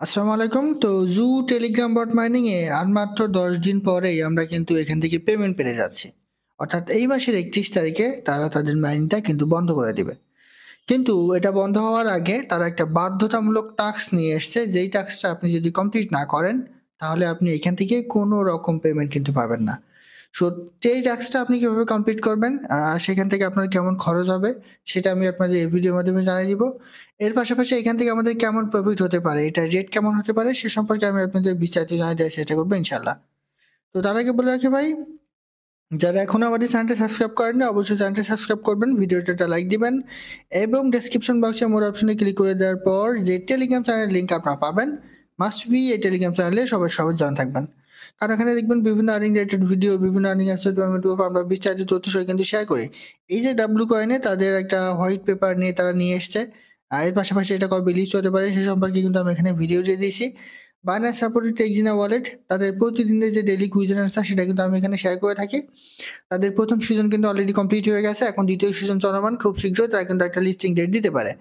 আসসালামু আলাইকুম। তো জু টেলিগ্রাম বট মাইনিং এ আর মাত্র 10 দিন পরেই আমরা কিন্তু এখান থেকে পেমেন্ট পেয়ে যাচ্ছি। অর্থাৎ এই মাসের 31 তারিখে তারা তাদের মাইনিংটা কিন্তু বন্ধ করে দিবে। কিন্তু এটা বন্ধ হওয়ার আগে তারা একটা বাধ্যতামূলক টাস্ক নিয়ে এসছে, যেই টাস্কটা আপনি যদি কমপ্লিট না করেন তাহলে আপনি এখান থেকে কোনো রকম পেমেন্ট কিন্তু পাবেন না। সো এই টাস্কটা আপনি কিভাবে কমপ্লিট করবেন, সেখান থেকে আপনার কেমন খরচ হবে সেটা আমি আপনাদের এই ভিডিওর মাধ্যমে জানিয়ে দিব। এর পাশাপাশি এখান থেকে আমাদের কেমন প্রফিট হতে পারে, এটার রেট কেমন হতে পারে সে সম্পর্কে আমি আপনাদের বিস্তারিত জানিয়ে দেওয়ার চেষ্টা করবো ইনশাল্লাহ। তো তার আগে বলে রাখি ভাই, যারা এখনো আমাদের চ্যানেলটা সাবস্ক্রাইব করেননি অবশ্যই চ্যানেলটা সাবস্ক্রাইব করবেন, ভিডিওটা একটা লাইক দিবেন এবং ডেসক্রিপশন বক্সে মোর অপশনে ক্লিক করে দেওয়ার পর যে টেলিগ্রাম চ্যানেলের লিঙ্ক আপনারা পাবেন, মাস্ট বি এই টেলিগ্রাম চ্যানেলে সবাই সবাই জয়েন থাকবেন। কারণ এখানে দেখবেন বিভিন্ন আর্নিং রিলেটেড ভিডিও, বিভিন্ন আর্নিং অ্যাপসের পেমেন্ট আমরা বিস্তারিত তথ্য সহ কিন্তু শেয়ার করি। এই যে ডাব্লু কয়েনে তাদের একটা হোয়াইট পেপার নিয়ে তারা নিয়ে এসছে, এর পাশাপাশি এটা কবে লিস্ট হতে পারে সে সম্পর্কে কিন্তু আমি এখানে ভিডিও দিয়ে দিয়েছি। বাইন্যান্স সাপোর্টেড টেক্সিনা ওয়ালেট তাদের প্রতিদিনের যে ডেইলি কুইজ অ্যান্সার সেটা কিন্তু আমি এখানে শেয়ার করে থাকি। তাদের প্রথম সিজন কিন্তু অলরেডি কমপ্লিট হয়ে গেছে, এখন দ্বিতীয় সিজন চলমান, খুব শীঘ্রই তারা কিন্তু একটা লিস্টিং ডেট দিতে পারে।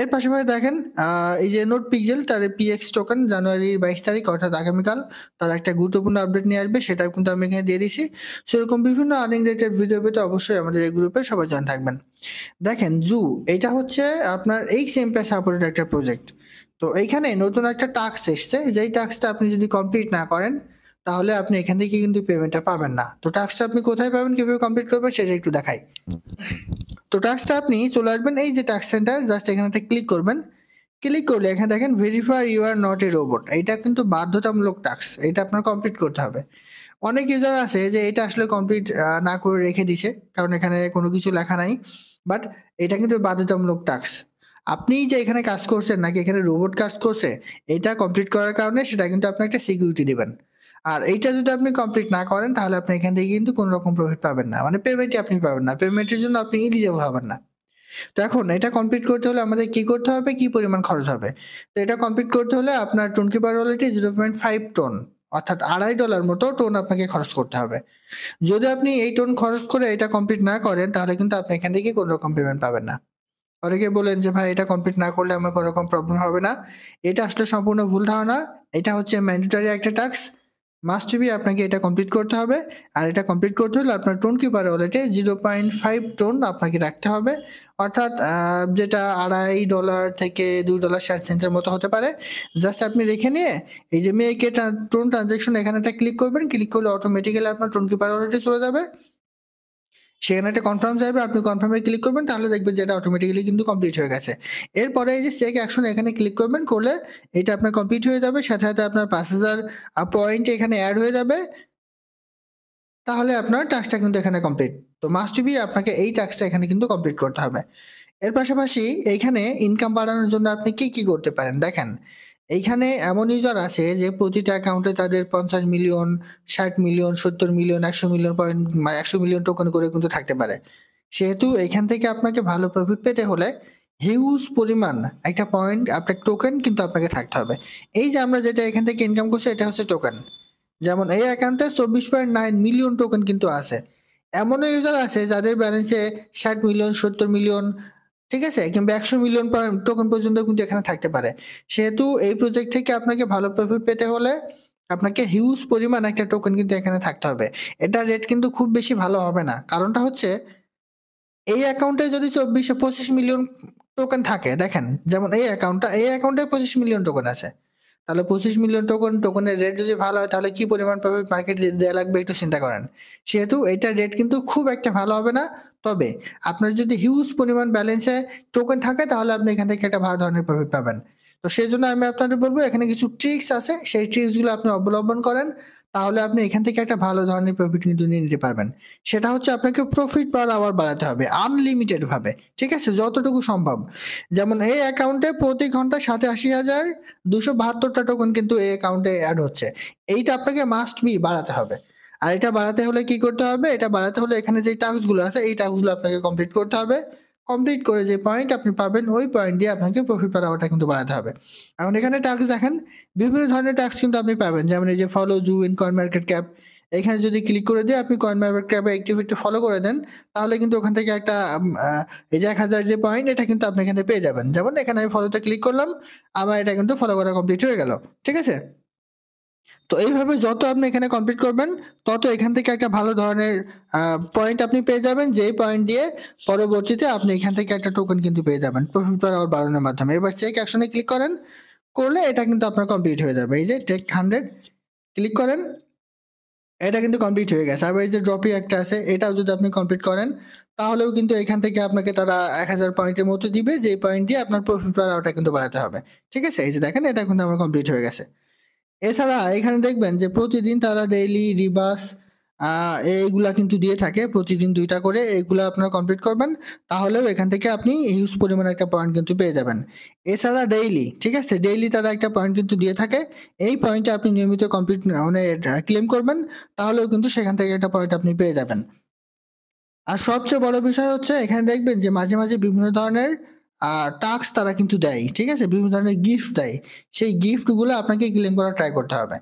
এর পাশাপাশি দেখেন এই যে নোট পিক্সেল তাদের পিএক্স টোকেন জানুয়ারির 22 তারিখ অর্থাৎ আগামীকাল তারা একটা গুরুত্বপূর্ণ আপডেট নিয়ে আসবে, সেটাও কিন্তু আমি এখানে দিয়ে দিয়েছি। সেরকম বিভিন্ন আর্নিং রিলেটেড ভিডিও পেতে অবশ্যই আমাদের এই গ্রুপে সবাই জয়েন থাকবেন। দেখেন জু, এটা হচ্ছে আপনার এই সিএমপি সাপোর্টেড একটা প্রজেক্ট। তো এইখানে নতুন একটা টাস্ক এসছে, যেই টাস্কটা আপনি যদি কমপ্লিট না করেন তাহলে আপনি এখান থেকে কিন্তু পেমেন্টটা পাবেন না। তো টাস্কটা আপনি কোথায় পাবেন, কিভাবে কমপ্লিট করবেন সেটা একটু দেখাই। তো টাস্কটা আপনি চলে আসবেন এই যে টাস্ক সেন্টার, জাস্ট এখানে ক্লিক করবেন। ক্লিক করলে এখানে দেখেন verify you are not a robot, এটা কিন্তু বাধ্যতামূলক টাস্ক, এটা আপনার কমপ্লিট করতে হবে। অনেক ইউজার আছে যে এটা আসলে কমপ্লিট না করে রেখে দিছে, কারণ এখানে কোনো কিছু লেখা নাই। বাট এটা কিন্তু বাধ্যতামূলক টাস্ক। আপনি যে এখানে কাজ করছেন নাকি এখানে রোবট কাজ করছে, এটা কমপ্লিট করার কারণে সেটা কিন্তু আপনি একটা সিকিউরিটি দিবেন। আর এইটা যদি আপনি কমপ্লিট না করেন তাহলে আপনি এখান থেকে কিন্তু কোনো রকম প্রফিট পাবেন না, মানে পেমেন্টই আপনি পাবেন না, পেমেন্টের জন্য আপনি এলিজেবল হবেন না। তো এখন এটা কমপ্লিট করতে হলে আমাদের কি করতে হবে, কি পরিমাণ খরচ হবে? তো এটা কমপ্লিট করতে হলে আপনার টোনকিপার ওয়ালেটে 0.5 টোন অর্থাৎ $2.5 মতো টোন আপনাকে খরচ করতে হবে। যদি আপনি এই টোন খরচ করে এটা কমপ্লিট না করেন তাহলে কিন্তু আপনি এখান থেকে কোনো রকম পেমেন্ট পাবেন না। অনেকে বলেন যে ভাই এটা কমপ্লিট না করলে আমার কোনো রকম প্রবলেম হবে না। এটা আসলে সম্পূর্ণ ভুল ধারণা। এটা হচ্ছে ম্যান্ডেটরি একটা টাস্ক। মাস্ট বি আপনাকে এটা কমপ্লিট করতে হবে। আর এটা কমপ্লিট করতে হলে আপনার টোন কিপার ওয়ালেটে 0.5 টোন আপনাকে রাখতে হবে। অর্থাৎ যেটা $2.5 থেকে $2.60 মতো হতে পারে। জাস্ট আপনি রেখে নিয়ে এই যে মেক এ টোন ট্রান্সেকশন এখানে একটা ক্লিক করবেন। ক্লিক করলে অটোমেটিক্যালি আপনার টোন কিপার ওয়ালেটে চলে যাবে। সেখানে একটা কনফার্ম চাইবে, আপনি কনফার্মে ক্লিক করবেন তাহলে দেখবেন যে এটা অটোমেটিক্যালি কিন্তু কমপ্লিট হয়ে গেছে। এরপরে এই যে চেক অ্যাকশন এখানে ক্লিক করবেন, করলে এটা আপনার কমপ্লিট হয়ে যাবে, সাথে সাথে আপনার 5,000 পয়েন্ট এখানে অ্যাড হয়ে যাবে। তাহলে আপনার টাস্কটা কিন্তু এখানে কমপ্লিট। তো মাস্ট বি আপনাকে এই টাস্কটা এখানে কিন্তু কমপ্লিট করতে হবে। এর পাশাপাশি এইখানে ইনকাম বাড়ানোর জন্য আপনি কি করতে পারেন দেখেন। এইখানে এমন ইউজার আছে যে প্রতিটা অ্যাকাউন্টে তাদের 50 million, 60 million, 70 million, 100 million point, 100 million token করে কিন্তু থাকতে পারে। সেহেতু এইখান থেকে আপনাকে ভালো প্রফিট পেতে হলে হিউজ পরিমাণ একটা পয়েন্ট আপনার টোকেন কিন্তু আপনাকে থাকতে হবে। এই যে আমরা যেটা এখান থেকে ইনকাম করছি এটা হচ্ছে টোকেন। যেমন এই অ্যাকাউন্টে 24.9 মিলিয়ন টোকেন কিন্তু আছে। এমনও ইউজার আছে যাদের ব্যালেন্সে 60 মিলিয়ন, 70 মিলিয়ন, ঠিক আছে? কিংবা 100 মিলিয়ন টোকেন পর্যন্ত কিন্তু এখানে থাকতে পারে। সেহেতু এই প্রজেক্ট থেকে আপনাকে ভালো প্রফিট পেতে হলে আপনাকে হিউজ পরিমাণ একটা টোকেন কিন্তু এখানে থাকতে হবে। এটার রেট কিন্তু খুব বেশি ভালো হবে না। কারণটা হচ্ছে এই অ্যাকাউন্টে যদি 25 মিলিয়ন টোকেন থাকে, দেখেন যেমন এই অ্যাকাউন্টে 25 মিলিয়ন টোকেন আছে। তাহলে 25 মিলিয়ন টোকেনের রেট যদি ভালো হয় তাহলে কি পরিমাণ প্রফিট মার্কেটে দেয়া লাগবে একটু চিন্তা করেন। সেহেতু এটার রেট কিন্তু খুব একটা ভালো হবে না। তবে আপনার যদি হিউজ পরিমাণ ব্যালেন্সে টোকেন থাকে তাহলে আপনি এখান থেকে একটা ভালো ধরনের প্রফিট পাবেন। তো সেজন্য আমি আপনাদের বলব এখানে কিছু ট্রিক্স আছে, সেই ট্রিক্স গুলো আপনি অবলম্বন করেন। তাহলে আপনি এখান থেকে একটা ভালো ধরনের প্রফিট কিন্তু নিয়ে নিতে পারবেন। সেটা হচ্ছে আপনাকে প্রফিট পার আওয়ার বাড়াতে হবে আনলিমিটেড ভাবে। ঠিক আছে? যতটুকু সম্ভব। যেমন এই অ্যাকাউন্টে প্রতি ঘন্টায় 87,272টা টোকেন কিন্তু এই অ্যাকাউন্টে এড হচ্ছে। এইটা আপনাকে মাস্ট বি বাড়াতে হবে। আর এটা বাড়াতে হলে কি করতে হবে? এটা বাড়াতে হলে এখানে যে টাস্ক গুলো আছে এই টাস্ক গুলো আপনাকে কমপ্লিট করতে হবে। কমপ্লিট করে যে পয়েন্ট আপনি পাবেন ওই পয়েন্ট দিয়ে আপনাকে প্রফিট পার আওয়ারটা কিন্তু বাড়াতে হবে। এখন এখানে টাস্ক দেখেন, বিভিন্ন ধরনের টাস্ক কিন্তু আপনি পাবেন। যেমন এই যে ফলো জু ইন কয়েন মার্কেট ক্যাপ, এখানে যদি ক্লিক করে দিয়ে আপনি কয়েন মার্কেট ক্যাপে অ্যাক্টিভিটি ফলো করে দেন, তাহলে কিন্তু ওখান থেকে একটা এই যে 1000 যে পয়েন্ট এটা কিন্তু আপনি এখানে পেয়ে যাবেন। যেমন এখানে আমি ফলোতে ক্লিক করলাম, আমার এটা কিন্তু ফলো করা কমপ্লিট হয়ে গেল। ঠিক আছে? তো এইভাবে যত আপনি এখানে কমপ্লিট করবেন, তত এখান থেকে একটা ভালো ধরনের পয়েন্ট আপনি পেয়ে যাবেন, যেই পয়েন্ট দিয়ে পরবর্তীতে আপনি এখান থেকে একটা টোকেন কিন্তু পেয়ে যাবেন প্রফিট পার আওয়ার বাড়ানোর মাধ্যমে। এবার চেক অ্যাকশনে ক্লিক করেন, করলে এটা কিন্তু আপনার কমপ্লিট হয়ে যাবে। এই যে টেক 100 ক্লিক করেন, এটা কিন্তু কমপ্লিট হয়ে গেছে। আবার এই যে ড্রপি একটা আছে, এটাও যদি আপনি কমপ্লিট করেন, তাহলেও কিন্তু এখান থেকে আপনাকে তারা 1000 পয়েন্টের মতো দিবে, যেই পয়েন্ট দিয়ে আপনার প্রফিট পার আওয়ারটা কিন্তু বাড়াতে হবে। ঠিক আছে? এই যে দেখেন, এটা কিন্তু আমার কমপ্লিট হয়ে গেছে। এছাড়া এখানে দেখবেন যে প্রতিদিন তারা ডেইলি রিবাস এইগুলা কিন্তু দিয়ে থাকে, প্রতিদিন 2টা করে। এগুলা আপনারা কমপ্লিট করবেন, তাহলেও এখান থেকে আপনি হিউজ পরিমাণে একটা পয়েন্ট কিন্তু পেয়ে যাবেন। এছাড়া ডেইলি, ঠিক আছে, ডেইলি তারা একটা পয়েন্ট কিন্তু দিয়ে থাকে। এই পয়েন্টটা আপনি নিয়মিত কমপ্লিট মানে ক্লেম করবেন, তাহলেও কিন্তু সেখান থেকে একটা পয়েন্ট আপনি পেয়ে যাবেন। আর সবচেয়ে বড় বিষয় হচ্ছে এখানে দেখবেন যে মাঝে, মাঝে বিভিন্ন ধরনের টাস্ক তারা কিন্তু দেয়। ঠিক আছে? বিভিন্ন ধরনের গিফট দেয়। সেই গিফটগুলো আপনাকে ক্লেম করার ট্রাই করতে হবে।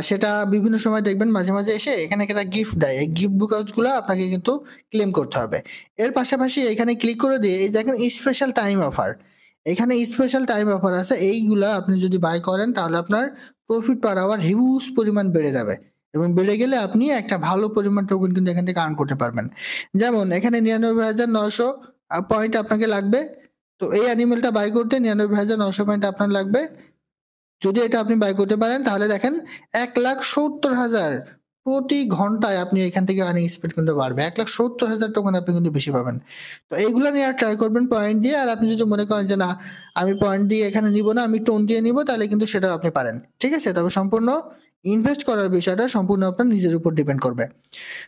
সেটা বিভিন্ন সময় দেখবেন মাঝে, মাঝে এসে এখানে একটা গিফট দেয়। এই গিফট বুকাউটসগুলো আপনাকে কিন্তু ক্লেম করতে হবে। এর পাশাপাশি এখানে ক্লিক করে দিয়ে এই দেখেন স্পেশাল টাইম অফার। এখানে স্পেশাল টাইম অফার আছে। এইগুলা আপনি যদি বাই করেন, তাহলে আপনার প্রফিট পার আওয়ার হিউজ পরিমাণ বেড়ে যাবে। এবং বেড়ে গেলে আপনি একটা ভালো পরিমাণ টোকেন কিন্তু এখান থেকে আর্ন করতে পারবেন। যেমন এখানে ৯৯,৯০০ পয়েন্ট আপনাকে লাগবে। তো এই অ্যানিমেলটা বাই করতে ৯৯,৯০০ পয়েন্ট আপনার লাগবে। যদি এটা আপনি বাই করতে পারেন, তাহলে দেখেন ১,৭০,০০০ প্রতি ঘন্টায় আপনি এখান থেকে আর্নিং স্পিড কিন্তু বাড়বে। ১,৭০,০০০ টোকেন আপনি কিন্তু বেশি পাবেন। তো এইগুলা নেওয়ার ট্রাই করবেন পয়েন্ট দিয়ে। আর আপনি যদি মনে করেন যে না, আমি পয়েন্ট দিয়ে এখানে নিবো না, আমি টোন দিয়ে নিবো, তাহলে কিন্তু সেটাও আপনি পারেন। ঠিক আছে? তবে সম্পূর্ণ ইনভেস্ট করার বিষয়টা সম্পূর্ণ আপনার নিজের উপর ডিপেন্ড করবে।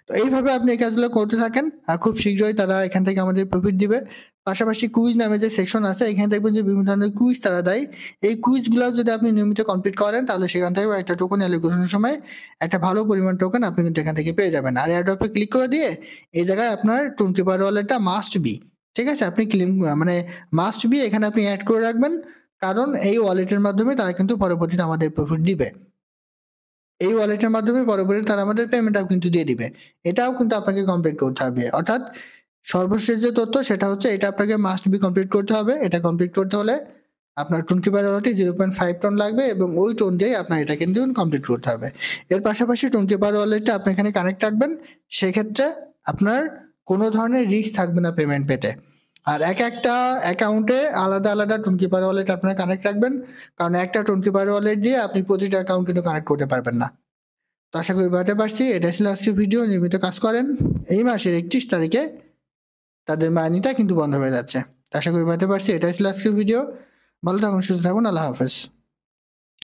তো এইভাবে আপনি এই কাজগুলো করতে থাকেন। আর খুব শীঘ্রই তারা এখান থেকে আমাদের প্রফিট দিবে। পাশাপাশি কুইজ নামে যে সেকশন আছে, এখানে দেখবেন যে বিভিন্ন ধরনের কুইজ তারা দেয়। এই কুইজগুলাও যদি আপনি নিয়মিত কমপ্লিট করেন, তাহলে সেখান থেকেও একটা টোকেন অ্যালোকেশনের সময় একটা ভালো পরিমাণ টোকেন আপনি কিন্তু এখান থেকে পেয়ে যাবেন। আর এয়ারড্রপে ক্লিক করে দিয়ে এই জায়গায় আপনার টোয়েন্টি পার ওয়ালেটটা মাস্ট বি। ঠিক আছে? আপনি মানে মাস্ট বি এখানে আপনি এড করে রাখবেন। কারণ এই ওয়ালেটের মাধ্যমে তারা কিন্তু পরবর্তীতে আমাদের প্রফিট দিবে। এই ওয়ালেটের মাধ্যমে পরবর্তীতে তারা আমাদের পেমেন্টটাও কিন্তু দিয়ে দিবে। এটাও কিন্তু আপনাকে কমপ্লিট করতে হবে। অর্থাৎ সর্বশেষ যে তথ্য সেটা হচ্ছে, এটা আপনাকে মাস্ট বি কমপ্লিট করতে হবে। এটা কমপ্লিট করতে হলে আপনার 20 পার ওয়ালেটে 0.5 টন লাগবে এবং ওই টন দিয়েই আপনার এটা কিন্তু কমপ্লিট করতে হবে। এর পাশাপাশি 20 পার ওয়ালেটটা আপনি এখানে কানেক্ট রাখবেন। সেক্ষেত্রে আপনার কোনো ধরনের রিস্ক থাকবে না পেমেন্ট পেতে। আর একটা অ্যাকাউন্টে আলাদা, আলাদা 20 পার ওয়ালেট আপনারা কানেক্ট রাখবেন। কারণ একটা 20 পার ওয়ালেট দিয়ে আপনি প্রতিটা অ্যাকাউন্ট কিন্তু কানেক্ট করতে পারবেন না। তো আশা করি বুঝাতে পারছি। এটা ছিল আজকের ভিডিও। নিয়মিত কাজ করেন। এই মাসের 31 তারিখে তাদের মাইনিংটা কিন্তু বন্ধ হয়ে যাচ্ছে। তো আশা করি বুঝাতে পারছি। এটাই ছিল আজকের ভিডিও। ভালো থাকুন, সুস্থ থাকুন। আল্লাহ হাফেজ।